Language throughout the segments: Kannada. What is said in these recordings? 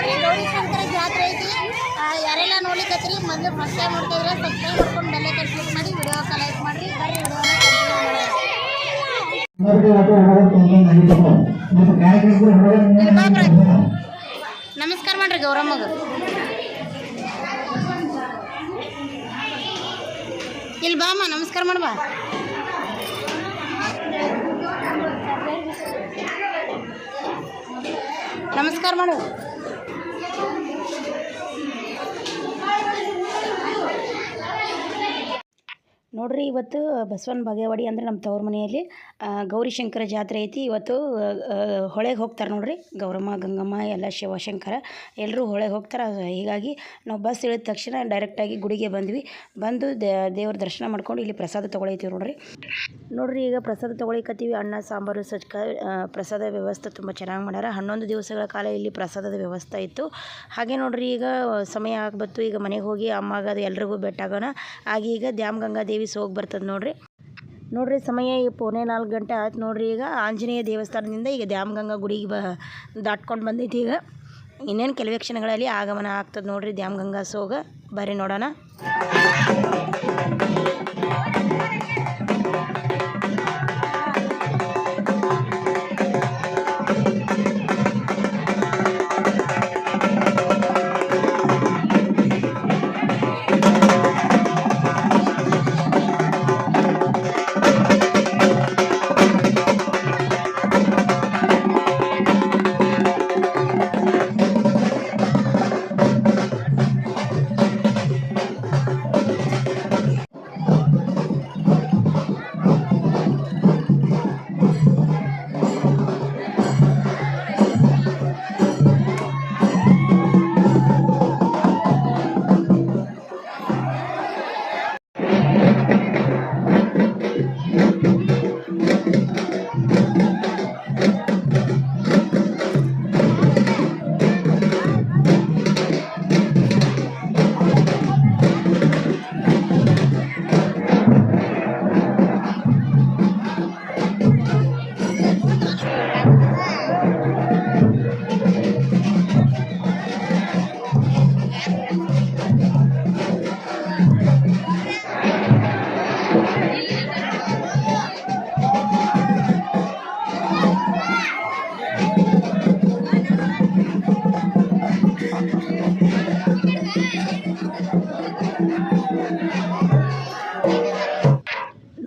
ನೋಡ್ರಿ ಗೌರಿ ಶಂಕರ ಜಾತ್ರೆ ಐತಿ. ಯಾರೆಲ್ಲ ನೋಡ್ಲಿಕ್ಕತ್ರಿ ಮೊದಲು ಫಸ್ಟ್ ಟೈಮ್ ನೋಡ್ತಿದ್ರೆ ಸಬ್ಸ್ಕ್ರೈಬ್ ಮಾಡ್ಕೊಂಡು ಬೆಲ್ ಐಕಾನ್ ಕ್ಲಿಕ್ ಮಾಡಿ ವಿಡಿಯೋಕ್ಕೆ ಲೈಕ್ ಮಾಡಿರಿ. ಬರ್ರಿ ನಮಸ್ಕಾರ ಮಾಡ್ರಿ ಗೌರಮ್ಮಗ. ಇಲ್ಲಿ ಬಾಮ್ಮ ನಮಸ್ಕಾರ ಮಾಡ್ಬಾ. ನಮಸ್ಕಾರ ಮಾಡು. ನೋಡ್ರಿ ಇವತ್ತು ಬಸವನ ಬಾಗೇವಾಡಿ ಅಂದರೆ ನಮ್ಮ ತವ್ರ ಮನೆಯಲ್ಲಿ ಗೌರಿಶಂಕರ ಜಾತ್ರೆ ಐತಿ. ಇವತ್ತು ಹೊಳೆಗೆ ಹೋಗ್ತಾರೆ ನೋಡ್ರಿ. ಗೌರಮ್ಮ ಗಂಗಮ್ಮ ಎಲ್ಲ ಶಿವಶಂಕರ ಎಲ್ಲರೂ ಹೊಳೆಗೆ ಹೋಗ್ತಾರೆ. ಹೀಗಾಗಿ ನಾವು ಬಸ್ ಇಳಿದ ತಕ್ಷಣ ಡೈರೆಕ್ಟಾಗಿ ಗುಡಿಗೆ ಬಂದು ದೇವ್ರ ದರ್ಶನ ಮಾಡ್ಕೊಂಡು ಇಲ್ಲಿ ಪ್ರಸಾದ ತೊಗೊಳೈತೀವಿ ನೋಡ್ರಿ. ಈಗ ಪ್ರಸಾದ ತೊಗೊಳಿಕತ್ತೀವಿ. ಅನ್ನ ಸಾಂಬಾರು ಸಜ್ಕ ಪ್ರಸಾದ ವ್ಯವಸ್ಥೆ ತುಂಬ ಚೆನ್ನಾಗಿ ಮಾಡ್ಯಾರ. 11 ದಿವಸಗಳ ಕಾಲ ಇಲ್ಲಿ ಪ್ರಸಾದದ ವ್ಯವಸ್ಥೆ ಇತ್ತು. ಹಾಗೆ ನೋಡ್ರಿ ಈಗ ಸಮಯ ಆಗ್ಬತ್ತು. ಈಗ ಮನೆಗೆ ಹೋಗಿ ಅಮ್ಮಾಗದು ಎಲ್ರಿಗೂ ಭೇಟಾಗೋಣ. ಆಗಿ ಈಗ ದ್ಯಾಮ್ ಗಂಗಾ ದೇವಿ ಹೋಗಿ ಬರ್ತದೆ ನೋಡ್ರಿ. ಸಮಯ ಈಗ 3:45 ಗಂಟೆ ಆಯ್ತು ನೋಡ್ರಿ. ಈಗ ಆಂಜನೇಯ ದೇವಸ್ಥಾನದಿಂದ ಈಗ ದ್ಯಾಮ್ ಗಂಗಾ ಗುಡಿಗೆ ದಾಟ್ಕೊಂಡು ಬಂದೈತಿ. ಈಗ ಇನ್ನೇನು ಕೆಲವೇ ಕ್ಷಣಗಳಲ್ಲಿ ಆಗಮನ ಆಗ್ತದೆ ನೋಡ್ರಿ ದ್ಯಾಮ್ ಗಂಗಾ ಸೋಗ. ಬರ್ರಿ ನೋಡೋಣ.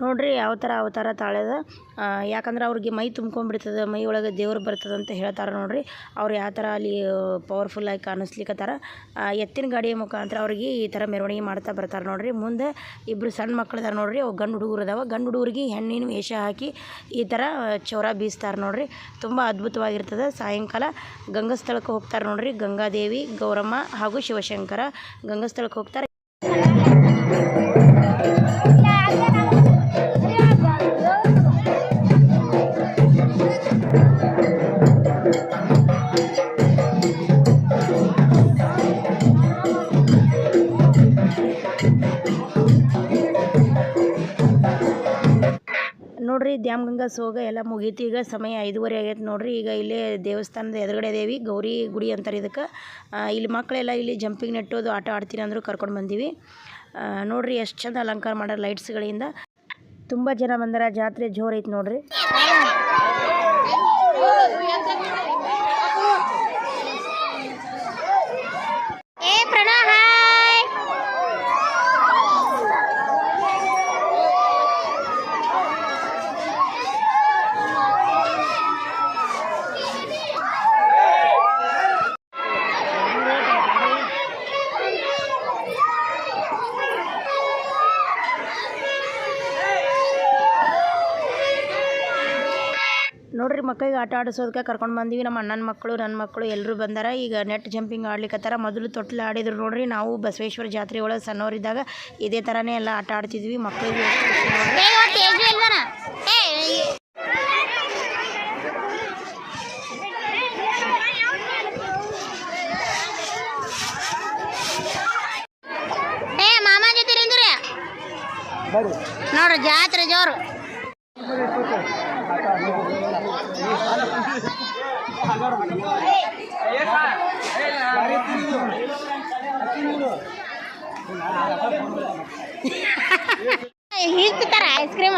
ನೋಡ್ರಿ ಯಾವ ಥರ ಅವತಾರ ತಾಳ್ಯದ. ಯಾಕಂದ್ರೆ ಅವ್ರಿಗೆ ಮೈ ತುಂಬ್ಕೊಂಡ್ಬಿಡ್ತದೆ, ಮೈ ಒಳಗೆ ದೇವ್ರು ಬರ್ತದೆ ಅಂತ ಹೇಳ್ತಾರೆ ನೋಡ್ರಿ. ಅವ್ರು ಯಾವ ಥರ ಅಲ್ಲಿ ಪವರ್ಫುಲ್ಲಾಗಿ ಕಾಣಿಸ್ಲಿಕ್ಕತ್ತಾರ. ಎತ್ತಿನ ಗಾಡಿಯ ಮುಖಾಂತರ ಅವ್ರಿಗೆ ಈ ಥರ ಮೆರವಣಿಗೆ ಮಾಡ್ತಾ ಬರ್ತಾರೆ ನೋಡ್ರಿ. ಮುಂದೆ ಇಬ್ಬರು ಸಣ್ಣ ಮಕ್ಕಳಿದಾರ ನೋಡ್ರಿ. ಅವು ಗಂಡು ಹುಡುಗರು ಅದಾವ. ಗಂಡು ಹುಡುಗರಿಗೆ ಹೆಣ್ಣಿನ ವೇಷ ಹಾಕಿ ಈ ಥರ ಚೌರ ಬೀಸ್ತಾರೆ ನೋಡ್ರಿ. ತುಂಬ ಅದ್ಭುತವಾಗಿರ್ತದೆ. ಸಾಯಂಕಾಲ ಗಂಗಾಸ್ಥಳಕ್ಕೆ ಹೋಗ್ತಾರೆ ನೋಡ್ರಿ. ಗಂಗಾದೇವಿ, ಗೌರಮ್ಮ ಹಾಗೂ ಶಿವಶಂಕರ ಗಂಗಾಸ್ಥಳಕ್ಕೆ ಹೋಗ್ತಾರೆ. ನೋಡ್ರಿ ದ್ಯಾಮ್ ಗಂಗಾ ಸೋಗ ಎಲ್ಲ ಮುಗೀತು. ಈಗ ಸಮಯ 5:30 ಆಗೈತೆ ನೋಡ್ರಿ. ಈಗ ಇಲ್ಲೇ ದೇವಸ್ಥಾನದ ಎದುರುಗಡೆ ದೇವಿ ಗೌರಿ ಗುಡಿ ಅಂತಾರೆ ಇದಕ್ಕೆ. ಇಲ್ಲಿ ಮಕ್ಕಳೆಲ್ಲ ಇಲ್ಲಿ ಜಂಪಿಂಗ್ ನೆಟ್ಟೋದು ಆಟ ಆಡ್ತೀನಿ ಅಂದರು ಕರ್ಕೊಂಡು ಬಂದೀವಿ ನೋಡ್ರಿ. ಎಷ್ಟು ಚಂದ ಅಲಂಕಾರ ಮಾಡೋ ಲೈಟ್ಸ್ಗಳಿಂದ. ತುಂಬ ಜನ ಬಂದಾರ. ಜಾತ್ರೆ ಜೋರು ಐತೆ ನೋಡ್ರಿ. ನೋಡ್ರಿ ಮಕ್ಕಳಿಗೆ ಆಟ ಆಡಿಸೋದಕ್ಕೆ ಕರ್ಕೊಂಡು ಬಂದೀವಿ. ನಮ್ಮ ಅಣ್ಣನ ಮಕ್ಕಳು, ನನ್ನ ಮಕ್ಕಳು ಎಲ್ಲರೂ ಬಂದಾರ. ಈಗ ನೆಟ್ ಜಂಪಿಂಗ್ ಆಡ್ಲಿಕ್ಕತ್ತಾರ. ಮೊದಲು ತೊಟ್ಲು ಆಡಿದ್ರು ನೋಡ್ರಿ. ನಾವು ಬಸವೇಶ್ವರ ಜಾತ್ರೆ ಒಳಗೆ ಸಣ್ಣವರಿದ್ದಾಗ ಇದೇ ಥರನೇ ಎಲ್ಲ ಆಟ ಆಡ್ತಿದ್ವಿ. ಮಕ್ಕಳಿಗೆ ಮಾಮಾ ಜೊತೆ ನೋಡ್ರಿ ಜಾತ್ರೆ ಜೋರು. ಹೀಗ್ತಾರ ಐಸ್ ಕ್ರೀಮ್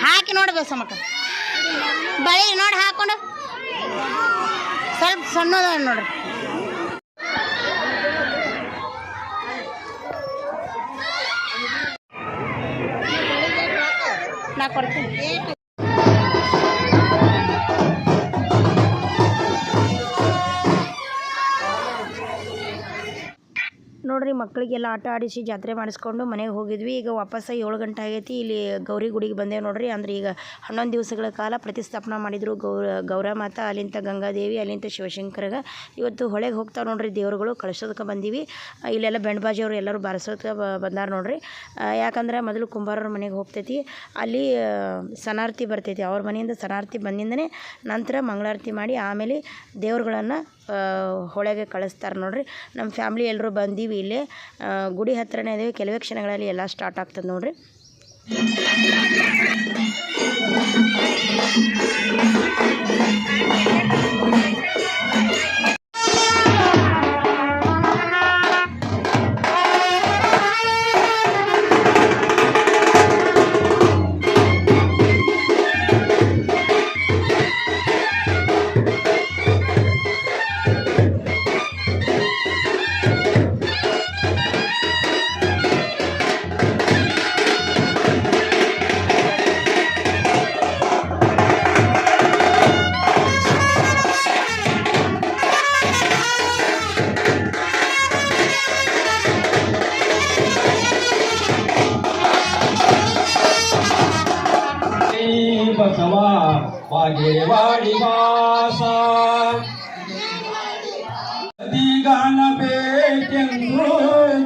ಹಾಕಿ ನೋಡ್ಬೇಕು ಸಮಕ ಬಳಿ ನೋಡಿ ಹಾಕೊಂಡು ಸ್ವಲ್ಪ ಸಣ್ಣದ ನೋಡ್ರಿ ನಾ ಕೊಡ್ತೀನಿ ನೋಡ್ರಿ ಮಕ್ಕಳಿಗೆಲ್ಲ ಆಟ ಆಡಿಸಿ ಜಾತ್ರೆ ಮಾಡಿಸ್ಕೊಂಡು ಮನೆಗೆ ಹೋಗಿದ್ವಿ. ಈಗ ವಾಪಸ್ 7 ಗಂಟೆ ಆಗೈತಿ. ಇಲ್ಲಿ ಗೌರಿ ಗುಡಿಗೆ ಬಂದೇವೆ ನೋಡ್ರಿ. ಅಂದ್ರೆ ಈಗ 11 ದಿವಸಗಳ ಕಾಲ ಪ್ರತಿಷ್ಠಾಪನೆ ಮಾಡಿದ್ರು ಗೌರಮಾತಾ, ಅಲ್ಲಿಂದ ಗಂಗಾದೇವಿ, ಅಲ್ಲಿಂದ ಶಿವಶಂಕರಗ. ಇವತ್ತು ಹೊಳೆಗೆ ಹೋಗ್ತಾವೆ ನೋಡ್ರಿ ದೇವರುಗಳು. ಕಳಿಸೋದಕ್ಕೆ ಬಂದೀವಿ. ಇಲ್ಲೆಲ್ಲ ಬೆಂಡ್ಬಾಜಿಯವರು ಎಲ್ಲರೂ ಬಾರಿಸೋದಕ್ಕೆ ಬಂದಾರ ನೋಡ್ರಿ. ಯಾಕಂದ್ರೆ ಮೊದಲು ಕುಂಬಾರವ್ರ ಮನೆಗೆ ಹೋಗ್ತೈತಿ, ಅಲ್ಲಿ ಸನಾರ್ತಿ ಬರ್ತೈತಿ. ಅವ್ರ ಮನೆಯಿಂದ ಸನಾರ್ತಿ ಬಂದಿಂದನೇ ನಂತರ ಮಂಗಳಾರತಿ ಮಾಡಿ ಆಮೇಲೆ ದೇವ್ರುಗಳನ್ನು ಹೊಳೆಗೆ ಕಳಿಸ್ತಾರೆ ನೋಡ್ರಿ. ನಮ್ಮ ಫ್ಯಾಮ್ಲಿ ಎಲ್ಲರೂ ಬಂದೀವಿ. ಇಲ್ಲೇ ಗುಡಿ ಹತ್ರನೇ ಇದ್ದೀವಿ. ಕೆಲವೇ ಕ್ಷಣಗಳಲ್ಲಿ ಎಲ್ಲ ಸ್ಟಾರ್ಟ್ ಆಗ್ತದೆ ನೋಡ್ರಿ. ಬಸವಾ ಬಾಗೇವಾಡಿ ವಾಸ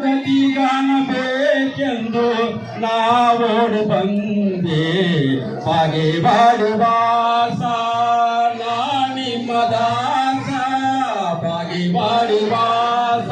ಗತಿಗಾನಬೇಕೆಂದು ನಾವೋಡು ಬಂದೆ ಬಾಗೇವಾಡಿ ವಾಸ ನಾ ನಿಮ್ಮ ದಾಸ ಬಾಗೇವಾಡಿ ವಾಸ.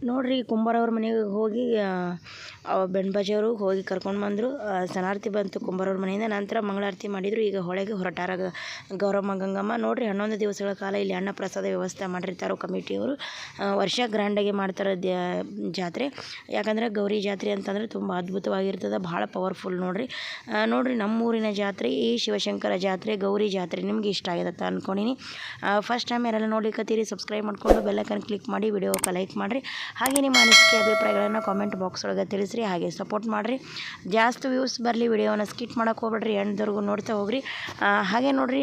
ನೋಡ್ರಿ ಕುಂಬಾರವ್ರ ಮನೆಗೆ ಹೋಗಿ ಬೆಣ್ಬಾಜಿಯವರು ಹೋಗಿ ಕರ್ಕೊಂಡು ಬಂದರು. ಸನಾರ್ತಿ ಬಂತು ಕುಂಬಾರವ್ರ ಮನೆಯಿಂದ. ನಂತರ ಮಂಗಳಾರತಿ ಮಾಡಿದರು. ಈಗ ಹೊಳೆಗೆ ಹೊರಟಾರ ಗೌರಮ್ಮ ಗಂಗಮ್ಮ. ನೋಡ್ರಿ 11 ದಿವಸಗಳ ಕಾಲ ಇಲ್ಲಿ ಅನ್ನ ಪ್ರಸಾದ ವ್ಯವಸ್ಥೆ ಮಾಡಿರ್ತಾರೆ ಕಮಿಟಿಯವರು. ವರ್ಷ ಗ್ರ್ಯಾಂಡಾಗಿ ಮಾಡ್ತಾರೆ ಜಾತ್ರೆ. ಯಾಕಂದರೆ ಗೌರಿ ಜಾತ್ರೆ ಅಂತಂದರೆ ತುಂಬ ಅದ್ಭುತವಾಗಿರ್ತದೆ, ಭಾಳ ಪವರ್ಫುಲ್ ನೋಡ್ರಿ. ನೋಡ್ರಿ ನಮ್ಮೂರಿನ ಜಾತ್ರೆ ಈ ಶಿವಶಂಕರ ಜಾತ್ರೆ ಗೌರಿ ಜಾತ್ರೆ ನಿಮ್ಗೆ ಇಷ್ಟ ಆಗಿದೆ ಅಂತ ಅಂದ್ಕೊಂಡಿನಿ. ಫಸ್ಟ್ ಟೈಮ್ ಯಾರೆಲ್ಲ ನೋಡ್ಲಿಕ್ಕತ್ತೀರಿ ಸಬ್ಸ್ಕ್ರೈಬ್ ಮಾಡಿಕೊಂಡು ಬೆಲ್ಲೈಕನ್ ಕ್ಲಿಕ್ ಮಾಡಿ, ವಿಡಿಯೋಕ್ಕೆ ಲೈಕ್ ಮಾಡಿರಿ. ಹಾಗೆ ನಿಮ್ಮ ಅನಿಸಿಕೆ ಅಭಿಪ್ರಾಯಗಳನ್ನು ಕಾಮೆಂಟ್ ಬಾಕ್ಸ್ ಒಳಗೆ ತಿಳಿಸ್ರಿ. ಹಾಗೆ ಸಪೋರ್ಟ್ ಮಾಡಿರಿ. ಜಾಸ್ತಿ ವ್ಯೂಸ್ ಬರಲಿ, ವಿಡಿಯೋನ ಸ್ಕಿಪ್ ಮಾಡೋಕೆ ಹೋಗ್ಬೇಡ್ರಿ, ಎಂಡ್ವರೆಗೂ ನೋಡ್ತಾ ಹೋಗ್ರಿ. ಹಾಗೆ ನೋಡ್ರಿ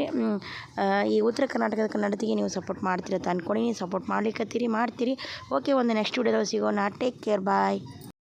ಈ ಉತ್ತರ ಕರ್ನಾಟಕದ ಕನ್ನಡತಿಗೆ ನೀವು ಸಪೋರ್ಟ್ ಮಾಡ್ತೀರಿ ಅಂತ ಅಂದ್ಕೊಂಡಿನಿ. ಸಪೋರ್ಟ್ ಮಾಡ್ಲಿಕ್ಕತ್ತೀರಿ, ಮಾಡ್ತೀರಿ. ಓಕೆ, ಒಂದು ನೆಕ್ಸ್ಟ್ ವಿಡಿಯೋದಲ್ಲಿ ಸಿಗೋಣ. ಟೇಕ್ ಕೇರ್, ಬಾಯ್.